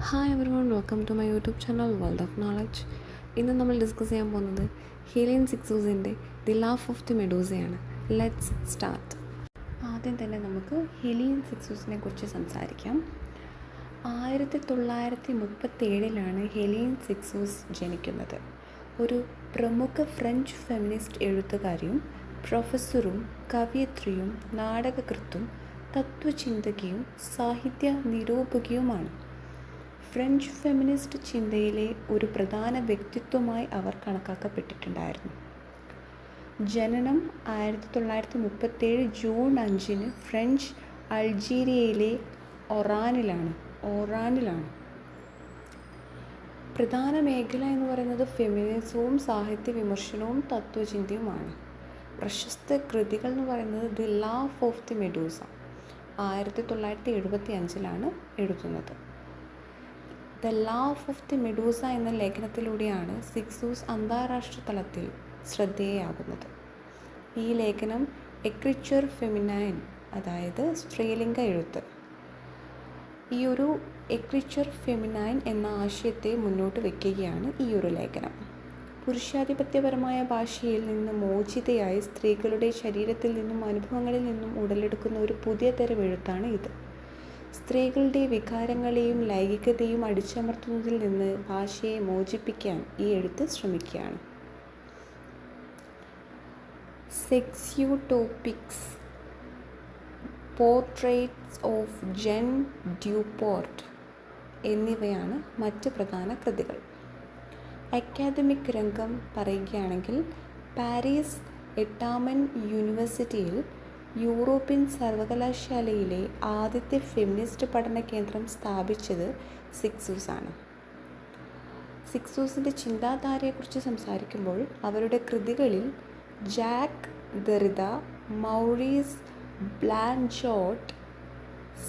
Hi everyone, welcome to my YouTube channel world of knowledge. ഇന്ന് നമ്മൾ discuss ചെയ്യാൻ പോകുന്നത് ഹെലിയൻ സിക്സൂസിൻ്റെ ദി ലാഫ് ഓഫ് ദി മെഡൂസയാണ്. Let's start. ആദ്യം തന്നെ നമുക്ക് ഹെലിയൻ സിക്സൂസിനെ കുറിച്ച് സംസാരിക്കാം. 1937 ഹെലിയൻ സിക്സൂസ് ജനിക്കുന്നത്. ഒരു പ്രമുഖ ഫ്രഞ്ച് ഫെമിനിസ്റ്റ് എഴുത്തുകാരിയും പ്രൊഫസറും കവയിത്രിയും നാടകകൃത്തും തത്വചിന്തകയും സാഹിത്യ നിരൂപകയുമാണ്. ഫ്രഞ്ച് ഫെമിനിസ്റ്റ് ചിന്തയിലെ ഒരു പ്രധാന വ്യക്തിത്വമായി അവർ കണക്കാക്കപ്പെട്ടിട്ടുണ്ടായിരുന്നു. ജനനം 1937 ജൂൺ 5 ഫ്രഞ്ച് അൾജീരിയയിലെ ഓറാനിലാണ്. പ്രധാന മേഖല എന്ന് പറയുന്നത് ഫെമിനിസവും സാഹിത്യ വിമർശനവും തത്വചിന്തയുമാണ്. പ്രശസ്ത കൃതികൾ എന്ന് പറയുന്നത് the laugh of the Medusa 1975 എഴുതുന്നത്. The laugh of the Medusa എന്ന ലേഖനത്തിലൂടെയാണ് സിക്സൂസ് അന്താരാഷ്ട്ര തലത്തിൽ ശ്രദ്ധേയയാകുന്നത്. ഈ ലേഖനം എക്രിച്ചർ ഫെമിനൈൻ, അതായത് സ്ത്രീലിംഗ എഴുത്ത്, ഈ ഒരു എക്രിച്ചർ ഫെമിനൈൻ എന്ന ആശയത്തെ മുന്നോട്ട് വയ്ക്കുകയാണ് ഈ ഒരു ലേഖനം. പുരുഷാധിപത്യപരമായ ഭാഷയിൽ നിന്ന് മോചിതയായി സ്ത്രീകളുടെ ശരീരത്തിൽ നിന്നും അനുഭവങ്ങളിൽ നിന്നും ഉടലെടുക്കുന്ന ഒരു പുതിയ തരം എഴുത്താണ് ഇത്. സ്ത്രീകളുടെ വികാരങ്ങളെയും ലൈംഗികതയും അടിച്ചമർത്തുന്നതിൽ നിന്ന് ഭാഷയെ മോചിപ്പിക്കാൻ ഈ എഴുത്ത് ശ്രമിക്കുകയാണ്. സെക്സ്യൂട്ടോപിക്സ്, പോർട്രേറ്റ്സ് ഓഫ് ജെൻ ഡ്യൂപോർട്ട് എന്നിവയാണ് മറ്റ് പ്രധാന കൃതികൾ. അക്കാദമിക് രംഗം പറയുകയാണെങ്കിൽ പാരീസ് എട്ടാമൻ യൂണിവേഴ്സിറ്റിയിൽ യൂറോപ്യൻ സർവകലാശാലയിലെ ആദ്യത്തെ ഫെമിനിസ്റ്റ് പഠന കേന്ദ്രം സ്ഥാപിച്ചത് സിക്സൂസാണ്. സിക്സൂസിൻ്റെ ചിന്താധാരയെക്കുറിച്ച് സംസാരിക്കുമ്പോൾ അവരുടെ കൃതികളിൽ Jacques Derrida, Maurice Blanchot,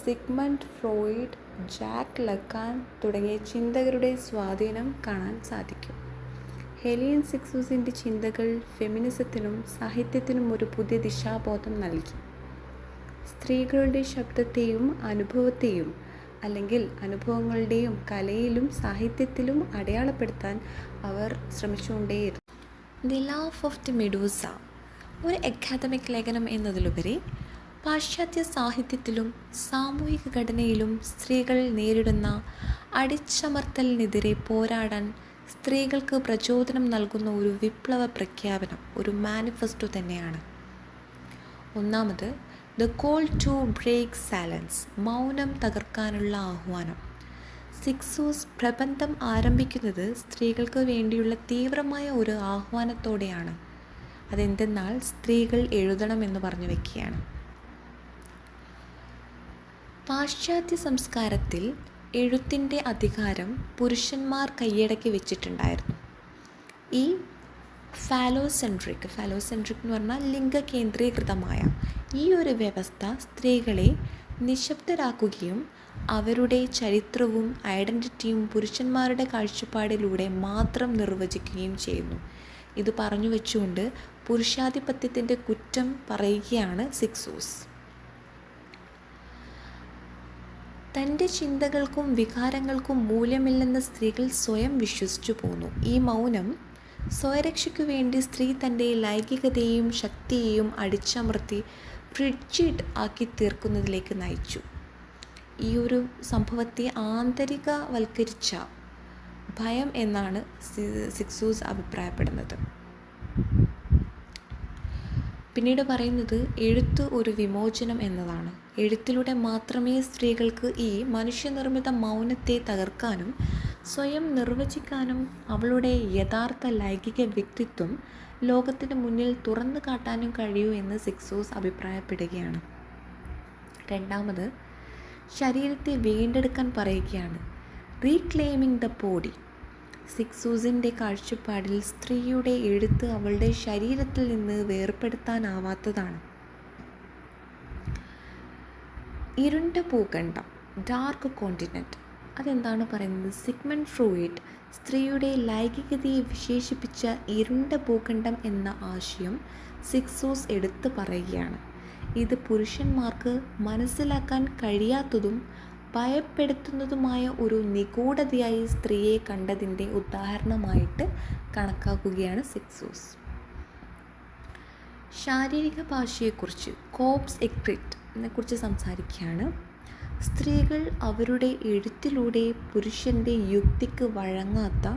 Sigmund Freud, Jacques Lacan തുടങ്ങിയ ചിന്തകരുടെ സ്വാധീനം കാണാൻ സാധിക്കും. ഹെലിയൻ സിക്സൂസിൻ്റെ ചിന്തകൾ ഫെമിനിസത്തിനും സാഹിത്യത്തിനും ഒരു പുതിയ ദിശാബോധം നൽകി. സ്ത്രീകളുടെ ശബ്ദത്തെയും അനുഭവത്തെയും അല്ലെങ്കിൽ അനുഭവങ്ങളുടെയും കലയിലും സാഹിത്യത്തിലും അടയാളപ്പെടുത്താൻ അവർ ശ്രമിച്ചുകൊണ്ടേയിരുന്നു. The laugh of the Medusa ഒരു അക്കാദമിക് ലേഖനം എന്നതിലുപരി പാശ്ചാത്യ സാഹിത്യത്തിലും സാമൂഹിക ഘടനയിലും സ്ത്രീകൾ നേരിടുന്ന അടിച്ചമർത്തലിനെതിരെ പോരാടാൻ സ്ത്രീകൾക്ക് പ്രചോദനം നൽകുന്ന ഒരു വിപ്ലവ പ്രഖ്യാപനം, ഒരു മാനിഫെസ്റ്റോ തന്നെയാണ്. ഒന്നാമത്, the call to break silence, മൗനം തകർക്കാനുള്ള ആഹ്വാനം. സിക്സൂസ് പ്രബന്ധം ആരംഭിക്കുന്നത് സ്ത്രീകൾക്ക് വേണ്ടിയുള്ള തീവ്രമായ ഒരു ആഹ്വാനത്തോടെയാണ്. അതെന്തെന്നാൽ സ്ത്രീകൾ എഴുതണമെന്ന് പറഞ്ഞു വയ്ക്കുകയാണ്. പാശ്ചാത്യ സംസ്കാരത്തിൽ എഴുത്തിൻ്റെ അധികാരം പുരുഷന്മാർ കൈയടക്കി വെച്ചിട്ടുണ്ടായിരുന്നു. ഈ ഫാലോസെൻട്രിക് എന്ന് പറഞ്ഞാൽ ലിംഗകേന്ദ്രീകൃതമായ ഈ ഒരു വ്യവസ്ഥ സ്ത്രീകളെ നിശബ്ദരാക്കുകയും അവരുടെ ചരിത്രവും ഐഡൻറ്റിറ്റിയും പുരുഷന്മാരുടെ കാഴ്ചപ്പാടിലൂടെ മാത്രം നിർവചിക്കുകയും ചെയ്യുന്നു. ഇത് പറഞ്ഞു വെച്ചുകൊണ്ട് പുരുഷാധിപത്യത്തിൻ്റെ കുറ്റം പറയുകയാണ് സിക്സൂസ്. തൻ്റെ ചിന്തകൾക്കും വികാരങ്ങൾക്കും മൂല്യമില്ലെന്ന് സ്ത്രീകൾ സ്വയം വിശ്വസിച്ചു പോന്നു. ഈ മൗനം സ്വയരക്ഷയ്ക്കു വേണ്ടി സ്ത്രീ തൻ്റെ ലൈംഗികതയെയും ശക്തിയെയും അടിച്ചമർത്തി ഫ്രിഡ്ജിഡ് ആക്കി തീർക്കുന്നതിലേക്ക് നയിച്ചു. ഈ ഒരു സംഭവത്തെ ആന്തരികവൽക്കരിച്ച ഭയം എന്നാണ് സിക്സൂസ് അഭിപ്രായപ്പെടുന്നത്. പിന്നീട് പറയുന്നത് എഴുത്ത് ഒരു വിമോചനം എന്നതാണ്. എഴുത്തിലൂടെ മാത്രമേ സ്ത്രീകൾക്ക് ഈ മനുഷ്യനിർമ്മിത മൗനത്തെ തകർക്കാനും സ്വയം നിർവചിക്കാനും അവളുടെ യഥാർത്ഥ ലൈംഗിക വ്യക്തിത്വം ലോകത്തിന് മുന്നിൽ തുറന്നു കാട്ടാനും കഴിയൂ എന്ന് സിക്സൂസ് അഭിപ്രായപ്പെടുകയാണ്. രണ്ടാമത്, ശരീരത്തെ വീണ്ടെടുക്കാൻ പറയുകയാണ്. Reclaiming the body. സിക്സൂസിൻ്റെ കാഴ്ചപ്പാടിൽ സ്ത്രീയുടെ എഴുത്ത് അവളുടെ ശരീരത്തിൽ നിന്ന് വേർപെടുത്താനാവാത്തതാണ്. ഇരുണ്ട ഭൂഖണ്ഡം, ഡാർക്ക് കോണ്ടിനെൻറ്റ്, അതെന്താണ് പറയുന്നത്? സിഗ്മണ്ട് ഫ്രോയിഡ് സ്ത്രീയുടെ ലൈംഗികതയെ വിശേഷിപ്പിച്ച ഇരുണ്ട ഭൂഖണ്ഡം എന്ന ആശയം സിക്സൂസ് എടുത്തു പറയുകയാണ്. ഇത് പുരുഷന്മാർക്ക് മനസ്സിലാക്കാൻ കഴിയാത്തതും ഭയപ്പെടുത്തുന്നതുമായ ഒരു നിഗൂഢതയായി സ്ത്രീയെ കണ്ടതിൻ്റെ ഉദാഹരണമായിട്ട് കണക്കാക്കുകയാണ് സിക്സൂസ്. ശാരീരിക ഭാഷയെക്കുറിച്ച് കോപ്സ് എക്രിറ്റ് കുറിച്ച് സംസാരിക്കുകയാണ്. സ്ത്രീകൾ അവരുടെ എഴുത്തിലൂടെ പുരുഷൻ്റെ യുക്തിക്ക് വഴങ്ങാത്ത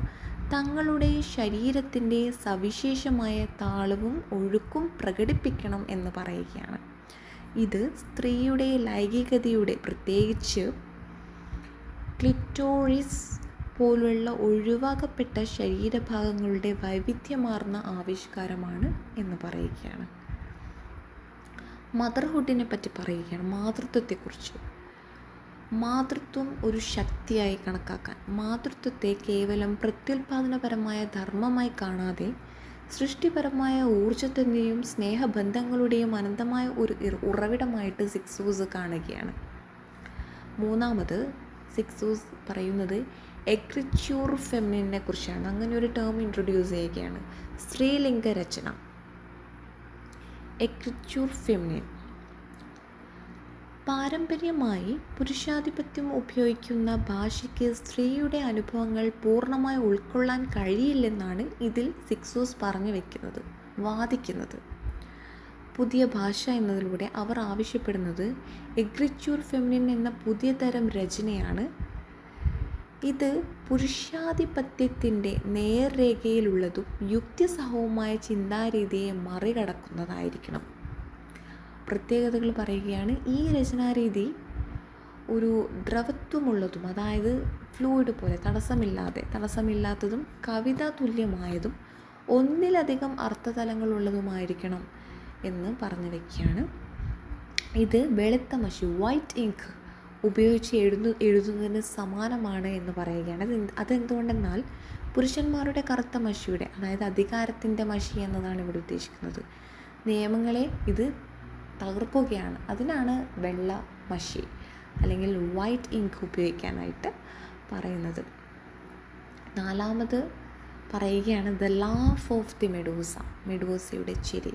തങ്ങളുടെ ശരീരത്തിൻ്റെ സവിശേഷമായ താളവും ഒഴുക്കും പ്രകടിപ്പിക്കണം എന്ന് പറയുകയാണ്. ഇത് സ്ത്രീയുടെ ലൈംഗികതയുടെ, പ്രത്യേകിച്ച് ക്ലിറ്റോറിസ് പോലുള്ള ഒഴിവാക്കപ്പെട്ട ശരീരഭാഗങ്ങളുടെ വൈവിധ്യമാർന്ന ആവിഷ്കാരമാണ് എന്ന് പറയുകയാണ്. മദർഹുഡിനെ പറ്റി പറയുകയാണ്, മാതൃത്വത്തെക്കുറിച്ച്. മാതൃത്വം ഒരു ശക്തിയായി കണക്കാക്കാൻ, മാതൃത്വത്തെ കേവലം പ്രത്യുൽപാദനപരമായ ധർമ്മമായി കാണാതെ സൃഷ്ടിപരമായ ഊർജത്തിൻ്റെയും സ്നേഹബന്ധങ്ങളുടെയും അനന്തമായ ഒരു ഉറവിടമായിട്ട് സിക്സൂസ് കാണുകയാണ്. മൂന്നാമത് സിക്സൂസ് പറയുന്നത് എക്രിച്യൂർ ഫെമിനിനെ കുറിച്ചാണ്. അങ്ങനെ ഒരു ടേം ഇൻട്രൊഡ്യൂസ് ചെയ്യുകയാണ്, സ്ത്രീലിംഗ രചന. എക്രിച്യൂർ ഫെമിനിൻ പാരമ്പര്യമായി പുരുഷാധിപത്യം ഉപയോഗിക്കുന്ന ഭാഷയ്ക്ക് സ്ത്രീയുടെ അനുഭവങ്ങൾ പൂർണ്ണമായി ഉൾക്കൊള്ളാൻ കഴിയില്ലെന്നാണ് ഇതിൽ സിക്സൂസ് പറഞ്ഞു വയ്ക്കുന്നത്, വാദിക്കുന്നത്. പുതിയ ഭാഷ എന്നതിലൂടെ അവർ ആവശ്യപ്പെടുന്നത് എക്രിച്യൂർ ഫെമിനിൻ എന്ന പുതിയ തരം രചനയാണ്. ഇത് പുരുഷാധിപത്യത്തിൻ്റെ നേർരേഖയിലുള്ളതും യുക്തിസഹവുമായ ചിന്താരീതിയെ മറികടക്കുന്നതായിരിക്കണം. പ്രത്യേകതകൾ പറയുകയാണ്, ഈ രചനാരീതി ഒരു ദ്രവത്വമുള്ളതും, അതായത് ഫ്ലൂയിഡ് പോലെ തടസ്സമില്ലാത്തതും കവിതാ തുല്യമായതും ഒന്നിലധികം അർത്ഥതലങ്ങളുള്ളതുമായിരിക്കണം എന്ന് പറഞ്ഞു വയ്ക്കുകയാണ്. ഇത് വെളുത്ത മഷി, വൈറ്റ് ഇങ്ക് ഉപയോഗിച്ച് എഴുതുന്നതിന് സമാനമാണ് എന്ന് പറയുകയാണ്. അതെന്തുകൊണ്ടെന്നാൽ പുരുഷന്മാരുടെ കറുത്ത മഷിയുടെ, അതായത് അധികാരത്തിൻ്റെ മഷി എന്നതാണ് ഇവിടെ ഉദ്ദേശിക്കുന്നത്, നിയമങ്ങളെ ഇത് തകർക്കുകയാണ്. അതിനാണ് വെള്ള മഷി അല്ലെങ്കിൽ വൈറ്റ് ഇങ്ക് ഉപയോഗിക്കാനായിട്ട് പറയുന്നത്. നാലാമത് പറയുകയാണ് the laugh of the Medusa, മെഡൂസയുടെ ചിരി.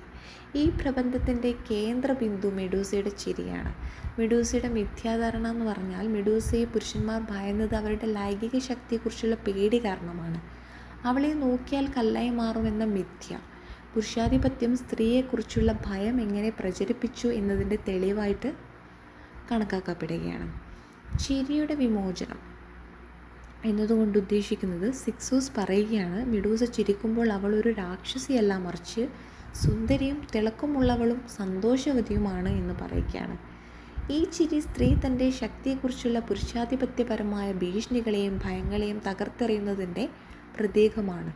ഈ പ്രബന്ധത്തിൻ്റെ കേന്ദ്ര ബിന്ദു മെഡൂസയുടെ ചിരിയാണ്. മെഡൂസയുടെ മിഥ്യാധാരണ എന്ന് പറഞ്ഞാൽ മെഡൂസയെ പുരുഷന്മാർ ഭയന്നത് അവരുടെ ലൈംഗിക ശക്തിയെക്കുറിച്ചുള്ള പേടി കാരണമാണ്. അവളെ നോക്കിയാൽ കല്ലായി മാറുമെന്ന മിഥ്യ പുരുഷാധിപത്യം സ്ത്രീയെക്കുറിച്ചുള്ള ഭയം എങ്ങനെ പ്രചരിപ്പിച്ചു എന്നതിൻ്റെ തെളിവായിട്ട് കണക്കാക്കപ്പെടുകയാണ്. ചിരിയുടെ വിമോചനം എന്നതുകൊണ്ട് ഉദ്ദേശിക്കുന്നത്, സിക്സൂസ് പറയുകയാണ്, മെഡൂസ ചിരിക്കുമ്പോൾ അവൾ ഒരു രാക്ഷസിയല്ല, മറിച്ച് സുന്ദരിയും തിളക്കമുള്ളവളും സന്തോഷവതിയുമാണ് എന്ന് പറയുകയാണ്. ഈ ചിരി സ്ത്രീ തൻ്റെ ശക്തിയെക്കുറിച്ചുള്ള പുരുഷാധിപത്യപരമായ ഭീഷണികളെയും ഭയങ്ങളെയും തകർത്തെറിയുന്നതിൻ്റെ പ്രതീകമാണ്.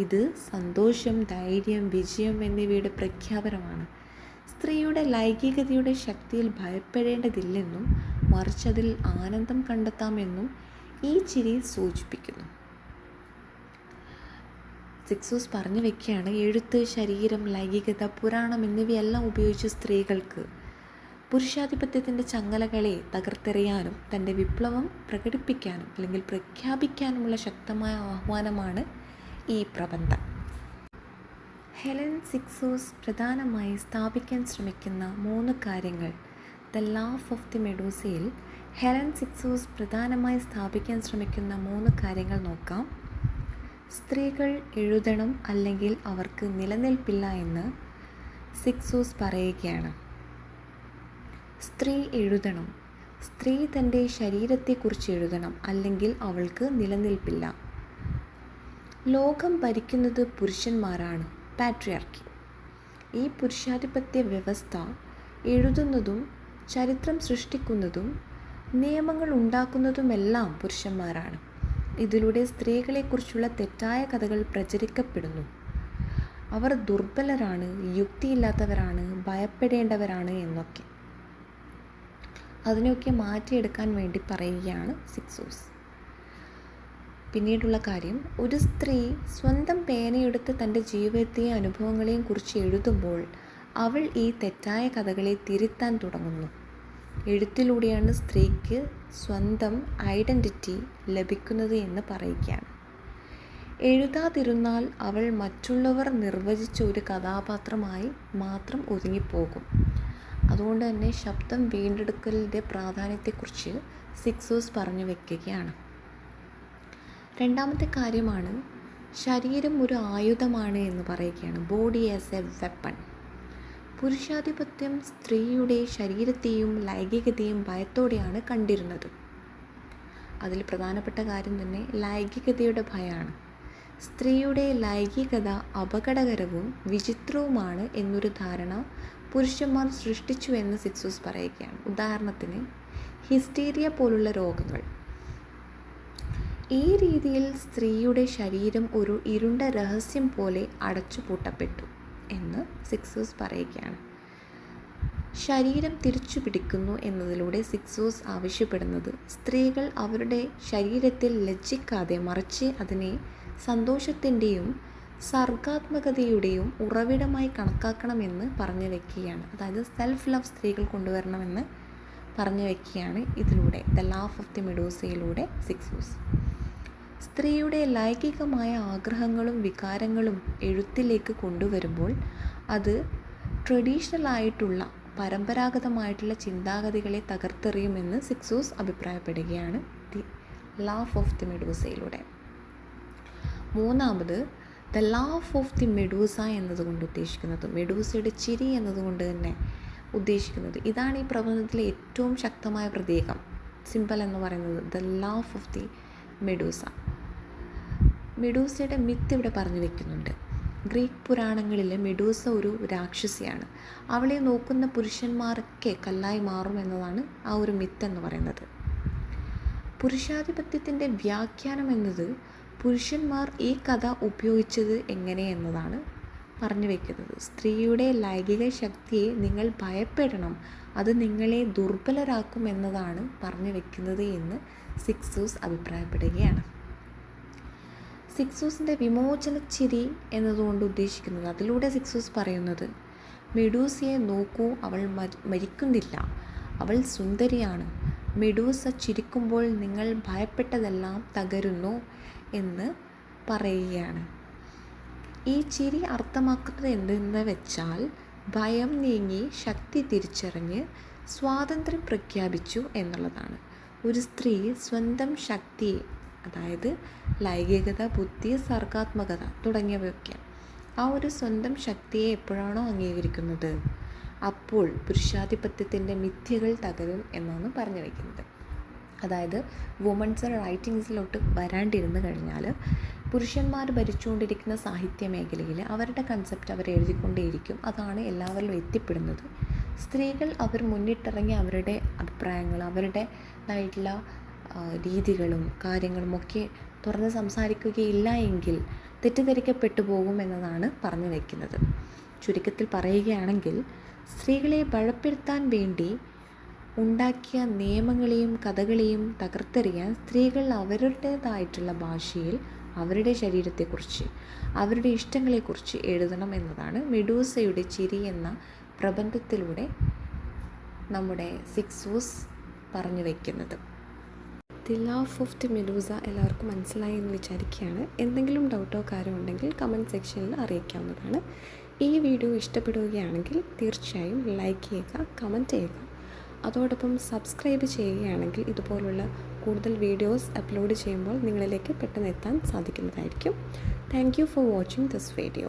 ഇത് സന്തോഷം, ധൈര്യം, വിജയം എന്നിവയുടെ പ്രഖ്യാപനമാണ്. സ്ത്രീയുടെ ലൈംഗികതയുടെ ശക്തിയിൽ ഭയപ്പെടേണ്ടതില്ലെന്നും മറിച്ചതിൽ ആനന്ദം കണ്ടെത്താമെന്നും ഈ ചിരി സൂചിപ്പിക്കുന്നു. സിക്സൂസ് പറഞ്ഞു വയ്ക്കുകയാണ്, എഴുത്ത്, ശരീരം, ലൈംഗികത, പുരാണം എന്നിവയെല്ലാം ഉപയോഗിച്ച് സ്ത്രീകൾക്ക് പുരുഷാധിപത്യത്തിൻ്റെ ചങ്ങലകളെ തകർത്തെറിയാനും തൻ്റെ വിപ്ലവം പ്രകടിപ്പിക്കാനും അല്ലെങ്കിൽ പ്രഖ്യാപിക്കാനുമുള്ള ശക്തമായ ആഹ്വാനമാണ് ഈ പ്രബന്ധം. ഹെലൻ സിക്സൂസ് പ്രധാനമായി സ്ഥാപിക്കാൻ ശ്രമിക്കുന്ന 3 കാര്യങ്ങൾ. ദ ലാഫ് ഓഫ് ദി മെഡൂസയിൽ ഹെലൻ സിക്സൂസ് പ്രധാനമായി സ്ഥാപിക്കാൻ ശ്രമിക്കുന്ന 3 കാര്യങ്ങൾ നോക്കാം. സ്ത്രീകൾ എഴുതണം, അല്ലെങ്കിൽ അവർക്ക് നിലനിൽപ്പില്ല എന്ന് സിക്സൂസ് പറയുകയാണ്. സ്ത്രീ എഴുതണം, സ്ത്രീ തൻ്റെ ശരീരത്തെക്കുറിച്ച് എഴുതണം, അല്ലെങ്കിൽ അവൾക്ക് നിലനിൽപ്പില്ല. ലോകം ഭരിക്കുന്നത് പുരുഷന്മാരാണ്, പാട്രിയാർക്കി. ഈ പുരുഷാധിപത്യ വ്യവസ്ഥ എഴുതുന്നതും ചരിത്രം സൃഷ്ടിക്കുന്നതും നിയമങ്ങൾ ഉണ്ടാക്കുന്നതുമെല്ലാം പുരുഷന്മാരാണ്. ഇതിലൂടെ സ്ത്രീകളെക്കുറിച്ചുള്ള തെറ്റായ കഥകൾ പ്രചരിക്കപ്പെടുന്നു. അവർ ദുർബലരാണ്, യുക്തിയില്ലാത്തവരാണ്, ഭയപ്പെടേണ്ടവരാണ് എന്നൊക്കെ. അതിനെയൊക്കെ മാറ്റിയെടുക്കാൻ വേണ്ടി പറയുകയാണ് സിക്സൂസ്. പിന്നീടുള്ള കാര്യം, ഒരു സ്ത്രീ സ്വന്തം പേനയെടുത്ത് തൻ്റെ ജീവിതത്തെയും അനുഭവങ്ങളെയും കുറിച്ച് എഴുതുമ്പോൾ അവൾ ഈ തെറ്റായ കഥകളെ തിരുത്താൻ തുടങ്ങുന്നു. എഴുത്തിലൂടെയാണ് സ്ത്രീക്ക് സ്വന്തം ഐഡൻറ്റിറ്റി ലഭിക്കുന്നത് എന്ന് പറയുകയാണ്. എഴുതാതിരുന്നാൽ അവൾ മറ്റുള്ളവർ നിർവചിച്ച ഒരു കഥാപാത്രമായി മാത്രം ഒതുങ്ങിപ്പോകും. അതുകൊണ്ട് തന്നെ ശബ്ദം വീണ്ടെടുക്കലിൻ്റെ പ്രാധാന്യത്തെക്കുറിച്ച് സിക്സോസ് പറഞ്ഞു വയ്ക്കുകയാണ്. രണ്ടാമത്തെ കാര്യമാണ് ശരീരം ഒരു ആയുധമാണ് എന്ന് പറയുകയാണ്. Body as a weapon. പുരുഷാധിപത്യം സ്ത്രീയുടെ ശരീരത്തെയും ലൈംഗികതയും ഭയത്തോടെയാണ് കണ്ടിരുന്നത്. അതിൽ പ്രധാനപ്പെട്ട കാര്യം തന്നെ ലൈംഗികതയുടെ ഭയമാണ്. സ്ത്രീയുടെ ലൈംഗികത അപകടകരവും വിചിത്രവുമാണ് എന്നൊരു ധാരണ പുരുഷന്മാർ സൃഷ്ടിച്ചു എന്ന് സിക്സോസ് പറയുകയാണ്. ഉദാഹരണത്തിന് ഹിസ്റ്റീരിയ പോലുള്ള രോഗങ്ങൾ. ഈ രീതിയിൽ സ്ത്രീയുടെ ശരീരം ഒരു ഇരുണ്ട രഹസ്യം പോലെ അടച്ചുപൂട്ടപ്പെട്ടു എന്ന് സിക്സോസ് പറയുകയാണ്. ശരീരം തിരിച്ചു പിടിക്കുന്നു എന്നതിലൂടെ സിക്സോസ് ആവശ്യപ്പെടുന്നത് സ്ത്രീകൾ അവരുടെ ശരീരത്തിൽ ലജ്ജിക്കാതെ മറിച്ച് അതിനെ സന്തോഷത്തിൻ്റെയും സർഗാത്മകതയുടെയും ഉറവിടമായി കണക്കാക്കണമെന്ന് പറഞ്ഞു വയ്ക്കുകയാണ്. അതായത് സെൽഫ് ലവ് സ്ത്രീകൾ കൊണ്ടുവരണമെന്ന് പറഞ്ഞു വയ്ക്കുകയാണ് ഇതിലൂടെ, ദ ലാഫ് ഓഫ് ദി മെഡൂസയിലൂടെ സിക്സോസ്. സ്ത്രീയുടെ ലൈംഗികമായ ആഗ്രഹങ്ങളും വികാരങ്ങളും എഴുത്തിലേക്ക് കൊണ്ടുവരുമ്പോൾ അത് ട്രഡീഷണലായിട്ടുള്ള പരമ്പരാഗതമായിട്ടുള്ള ചിന്താഗതികളെ തകർത്തെറിയുമെന്ന് സിക്സോസ് അഭിപ്രായപ്പെടുകയാണ് ദി ലാഫ് ഓഫ് ദി മെഡൂസയിലൂടെ. മൂന്നാമത് the laugh of the Medusa എന്നതുകൊണ്ട് ഉദ്ദേശിക്കുന്നത്, മെഡൂസയുടെ ചിരി എന്നതുകൊണ്ട് തന്നെ ഉദ്ദേശിക്കുന്നത്, ഇതാണ് ഈ പ്രബന്ധത്തിലെ ഏറ്റവും ശക്തമായ പ്രതീകം, സിംബൽ എന്ന് പറയുന്നത്, the laugh of the Medusa. മെഡൂസയുടെ മിത്ത് ഇവിടെ പറഞ്ഞു വയ്ക്കുന്നുണ്ട്. ഗ്രീക്ക് പുരാണങ്ങളിൽ മെഡൂസ ഒരു രാക്ഷസിയാണ്. അവളെ നോക്കുന്ന പുരുഷന്മാരൊക്കെ കല്ലായി മാറും എന്നതാണ് ആ ഒരു മിത്ത് എന്ന് പറയുന്നത്. പുരുഷാധിപത്യത്തിൻ്റെ വ്യാഖ്യാനം എന്നത് പുരുഷന്മാർ ഈ കഥ ഉപയോഗിച്ചത് എങ്ങനെ എന്നതാണ് പറഞ്ഞു വയ്ക്കുന്നത്. സ്ത്രീയുടെ ലൈംഗിക ശക്തിയെ നിങ്ങൾ ഭയപ്പെടണം, അത് നിങ്ങളെ ദുർബലരാക്കും എന്നതാണ് പറഞ്ഞു വയ്ക്കുന്നത് എന്ന് സിക്സോസ് അഭിപ്രായപ്പെടുകയാണ്. സിക്സോസിൻ്റെ വിമോചന ചിരി എന്നതുകൊണ്ട് ഉദ്ദേശിക്കുന്നത്, അതിലൂടെ സിക്സോസ് പറയുന്നത്, മെഡൂസയെ നോക്കൂ, അവൾ മരിക്കുന്നില്ല, അവൾ സുന്ദരിയാണ്. മെഡൂസ ചിരിക്കുമ്പോൾ നിങ്ങൾ ഭയപ്പെട്ടതെല്ലാം തകരുന്നു എന്ന് പറയുകയാണ്. ഈ ചിരി അർത്ഥമാക്കുന്നത് എന്തെന്ന് വെച്ചാൽ ഭയം നീങ്ങി ശക്തി തിരിച്ചറിഞ്ഞ് സ്വാതന്ത്ര്യം പ്രഖ്യാപിച്ചു എന്നുള്ളതാണ്. ഒരു സ്ത്രീ സ്വന്തം ശക്തിയെ, അതായത് ലൈംഗികത, ബുദ്ധി, സർഗാത്മകത തുടങ്ങിയവയൊക്കെ, ആ ഒരു സ്വന്തം ശക്തിയെ എപ്പോഴാണോ അംഗീകരിക്കുന്നത് അപ്പോൾ പുരുഷാധിപത്യത്തിൻ്റെ മിഥ്യകൾ തകരും എന്നാണ് പറഞ്ഞു വയ്ക്കുന്നത്. അതായത് വുമൺസ് റൈറ്റിങ്സിലോട്ട് വരാണ്ടിരുന്നു കഴിഞ്ഞാൽ പുരുഷന്മാർ ഭരിച്ചുകൊണ്ടിരിക്കുന്ന സാഹിത്യ മേഖലയിൽ അവരുടെ കൺസെപ്റ്റ് അവർ എഴുതിക്കൊണ്ടേയിരിക്കും, അതാണ് എല്ലാവരിലും എത്തിപ്പെടുന്നത്. സ്ത്രീകൾ അവർ മുന്നിട്ടിറങ്ങി അവരുടെ അഭിപ്രായങ്ങൾ, അവരുടേതായിട്ടുള്ള രീതികളും കാര്യങ്ങളുമൊക്കെ തുറന്ന് സംസാരിക്കുകയില്ല എങ്കിൽ തെറ്റിദ്ധരിക്കപ്പെട്ടു പോകും എന്നതാണ് പറഞ്ഞു വയ്ക്കുന്നത്. ചുരുക്കത്തിൽ പറയുകയാണെങ്കിൽ സ്ത്രീകളെ ഭയപ്പെടുത്താൻ വേണ്ടി ഉണ്ടാക്കിയ നിയമങ്ങളെയും കഥകളെയും തകർത്തെറിയാൻ സ്ത്രീകൾ അവരുടേതായിട്ടുള്ള ഭാഷയിൽ അവരുടെ ശരീരത്തെക്കുറിച്ച്, അവരുടെ ഇഷ്ടങ്ങളെക്കുറിച്ച് എഴുതണം എന്നതാണ് മെഡൂസയുടെ ചിരി എന്ന പ്രബന്ധത്തിലൂടെ നമ്മുടെ സിക്സോസ് പറഞ്ഞു വയ്ക്കുന്നത്. The laugh of the Medusa എല്ലാവർക്കും മനസ്സിലായി എന്ന് വിചാരിക്കുകയാണ്. എന്തെങ്കിലും ഡൗട്ടോ കാര്യമോ ഉണ്ടെങ്കിൽ കമൻറ്റ് സെക്ഷനിൽ അറിയിക്കാവുന്നതാണ്. ഈ വീഡിയോ ഇഷ്ടപ്പെടുകയാണെങ്കിൽ തീർച്ചയായും ലൈക്ക് ചെയ്യുക, കമൻറ്റ് ചെയ്യുക. അതോടൊപ്പം സബ്സ്ക്രൈബ് ചെയ്യുകയാണെങ്കിൽ ഇതുപോലുള്ള കൂടുതൽ വീഡിയോസ് അപ്ലോഡ് ചെയ്യുമ്പോൾ നിങ്ങളിലേക്ക് പെട്ടെന്ന് എത്താൻ സാധിക്കുന്നതായിരിക്കും. Thank you for watching this video.